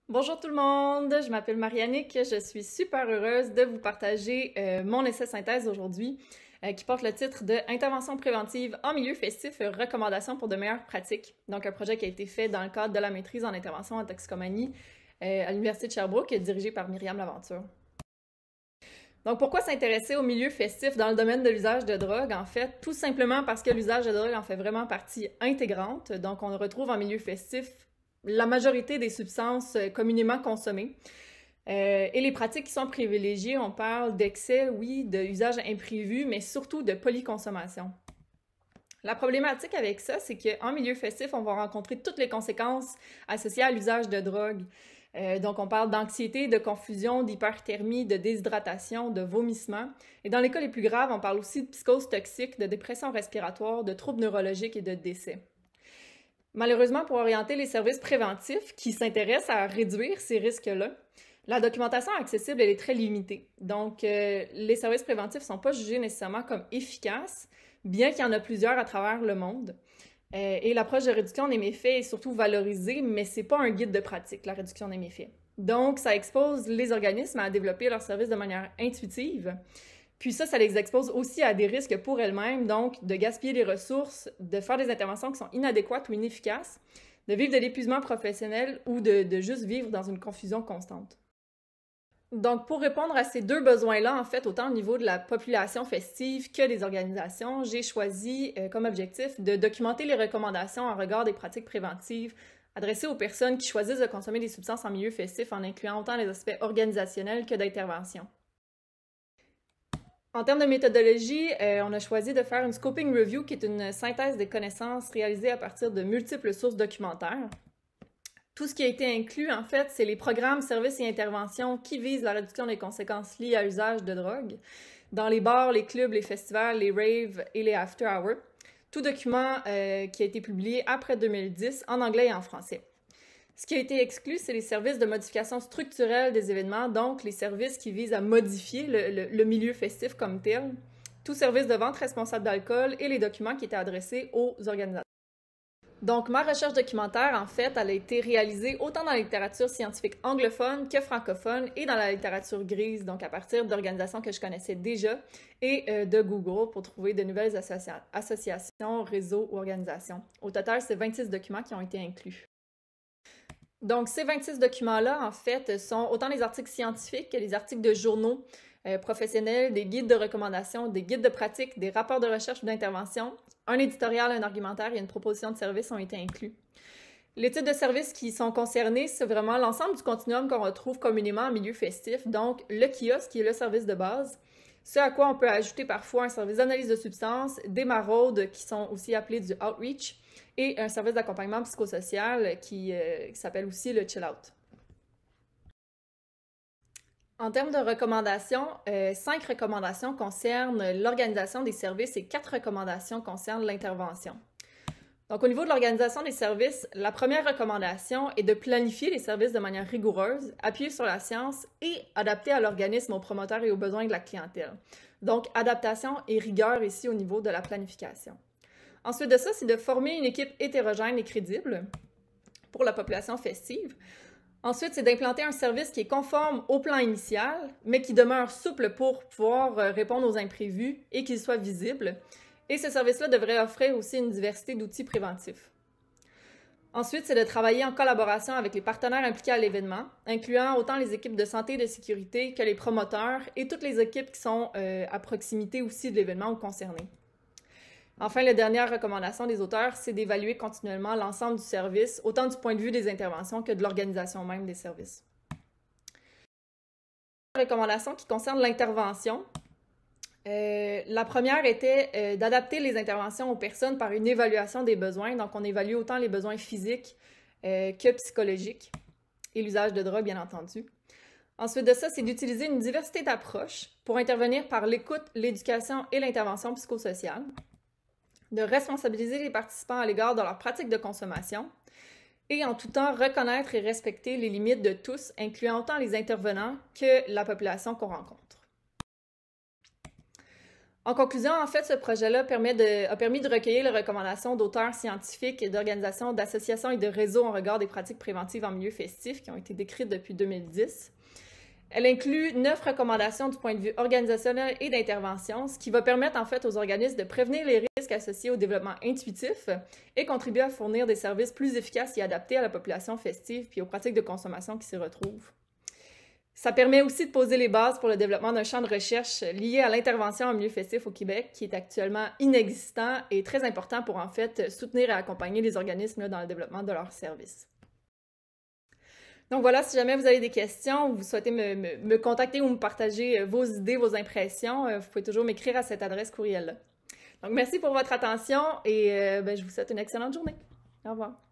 Bonjour tout le monde, je m'appelle Mariannick, je suis super heureuse de vous partager mon essai synthèse aujourd'hui qui porte le titre de Intervention préventive en milieu festif, recommandations pour de meilleures pratiques. Donc un projet qui a été fait dans le cadre de la maîtrise en intervention en toxicomanie à l'Université de Sherbrooke, dirigée par Myriam Laventure. Donc pourquoi s'intéresser au milieu festif dans le domaine de l'usage de drogue? En fait, tout simplement parce que l'usage de drogue en fait vraiment partie intégrante. Donc on retrouve en milieu festif la majorité des substances communément consommées. Et les pratiques qui sont privilégiées, on parle d'excès, oui, d'usage imprévu, mais surtout de polyconsommation. La problématique avec ça, c'est qu'en milieu festif, on va rencontrer toutes les conséquences associées à l'usage de drogue. Donc, on parle d'anxiété, de confusion, d'hyperthermie, de déshydratation, de vomissement. Et dans les cas les plus graves, on parle aussi de psychose toxique, de dépression respiratoire, de troubles neurologiques et de décès. Malheureusement, pour orienter les services préventifs qui s'intéressent à réduire ces risques-là, la documentation accessible, elle est très limitée. Donc, les services préventifs ne sont pas jugés nécessairement comme efficaces, bien qu'il y en a plusieurs à travers le monde. Et l'approche de réduction des méfaits est surtout valorisée, mais ce n'est pas un guide de pratique, la réduction des méfaits. Donc, ça expose les organismes à développer leurs services de manière intuitive. Puis ça les expose aussi à des risques pour elles-mêmes, donc de gaspiller les ressources, de faire des interventions qui sont inadéquates ou inefficaces, de vivre de l'épuisement professionnel ou de juste vivre dans une confusion constante. Donc, pour répondre à ces deux besoins-là, en fait, autant au niveau de la population festive que des organisations, j'ai choisi comme objectif de documenter les recommandations en regard des pratiques préventives adressées aux personnes qui choisissent de consommer des substances en milieu festif en incluant autant les aspects organisationnels que d'intervention. En termes de méthodologie, on a choisi de faire une scoping review qui est une synthèse des connaissances réalisées à partir de multiples sources documentaires. Tout ce qui a été inclus, en fait, c'est les programmes, services et interventions qui visent la réduction des conséquences liées à l'usage de drogue dans les bars, les clubs, les festivals, les raves et les after hours. Tout document qui a été publié après 2010 en anglais et en français. Ce qui a été exclu, c'est les services de modification structurelle des événements, donc les services qui visent à modifier le milieu festif comme tel, tout service de vente responsable d'alcool et les documents qui étaient adressés aux organisateurs. Donc, ma recherche documentaire, en fait, elle a été réalisée autant dans la littérature scientifique anglophone que francophone et dans la littérature grise, donc à partir d'organisations que je connaissais déjà et de Google pour trouver de nouvelles associations, réseaux ou organisations. Au total, c'est 26 documents qui ont été inclus. Donc, ces 26 documents-là, en fait, sont autant des articles scientifiques que des articles de journaux professionnels, des guides de recommandation, des guides de pratique, des rapports de recherche ou d'intervention. Un éditorial, un argumentaire et une proposition de service ont été inclus. Les types de services qui sont concernés, c'est vraiment l'ensemble du continuum qu'on retrouve communément en milieu festif, donc le kiosque qui est le service de base, ce à quoi on peut ajouter parfois un service d'analyse de substances, des maraudes qui sont aussi appelés du outreach, et un service d'accompagnement psychosocial qui s'appelle aussi le chill out. En termes de recommandations, 5 recommandations concernent l'organisation des services et 4 recommandations concernent l'intervention. Donc, au niveau de l'organisation des services, la première recommandation est de planifier les services de manière rigoureuse, appuyée sur la science et adaptée à l'organisme, aux promoteurs et aux besoins de la clientèle. Donc, adaptation et rigueur ici au niveau de la planification. Ensuite de ça, c'est de former une équipe hétérogène et crédible pour la population festive. Ensuite, c'est d'implanter un service qui est conforme au plan initial, mais qui demeure souple pour pouvoir répondre aux imprévus et qu'il soit visible. Et ce service-là devrait offrir aussi une diversité d'outils préventifs. Ensuite, c'est de travailler en collaboration avec les partenaires impliqués à l'événement, incluant autant les équipes de santé et de sécurité que les promoteurs et toutes les équipes qui sont à proximité aussi de l'événement ou concernées. Enfin, la dernière recommandation des auteurs, c'est d'évaluer continuellement l'ensemble du service, autant du point de vue des interventions que de l'organisation même des services. Recommandation qui concerne l'intervention. La première était d'adapter les interventions aux personnes par une évaluation des besoins. Donc, on évalue autant les besoins physiques que psychologiques et l'usage de drogue, bien entendu. Ensuite de ça, c'est d'utiliser une diversité d'approches pour intervenir par l'écoute, l'éducation et l'intervention psychosociale, de responsabiliser les participants à l'égard de leurs pratiques de consommation et en tout temps reconnaître et respecter les limites de tous, incluant autant les intervenants que la population qu'on rencontre. En conclusion, en fait, ce projet-là a permis de recueillir les recommandations d'auteurs scientifiques, d'organisations, d'associations et de réseaux en regard des pratiques préventives en milieu festif qui ont été décrites depuis 2010. Elle inclut 9 recommandations du point de vue organisationnel et d'intervention, ce qui va permettre en fait aux organismes de prévenir les risques associés au développement intuitif et contribuer à fournir des services plus efficaces et adaptés à la population festive puis aux pratiques de consommation qui s'y retrouvent. Ça permet aussi de poser les bases pour le développement d'un champ de recherche lié à l'intervention en milieu festif au Québec, qui est actuellement inexistant et très important pour en fait soutenir et accompagner les organismes dans le développement de leurs services. Donc voilà, si jamais vous avez des questions ou vous souhaitez me contacter ou me partager vos idées, vos impressions, vous pouvez toujours m'écrire à cette adresse courriel-là. Donc merci pour votre attention et je vous souhaite une excellente journée. Au revoir.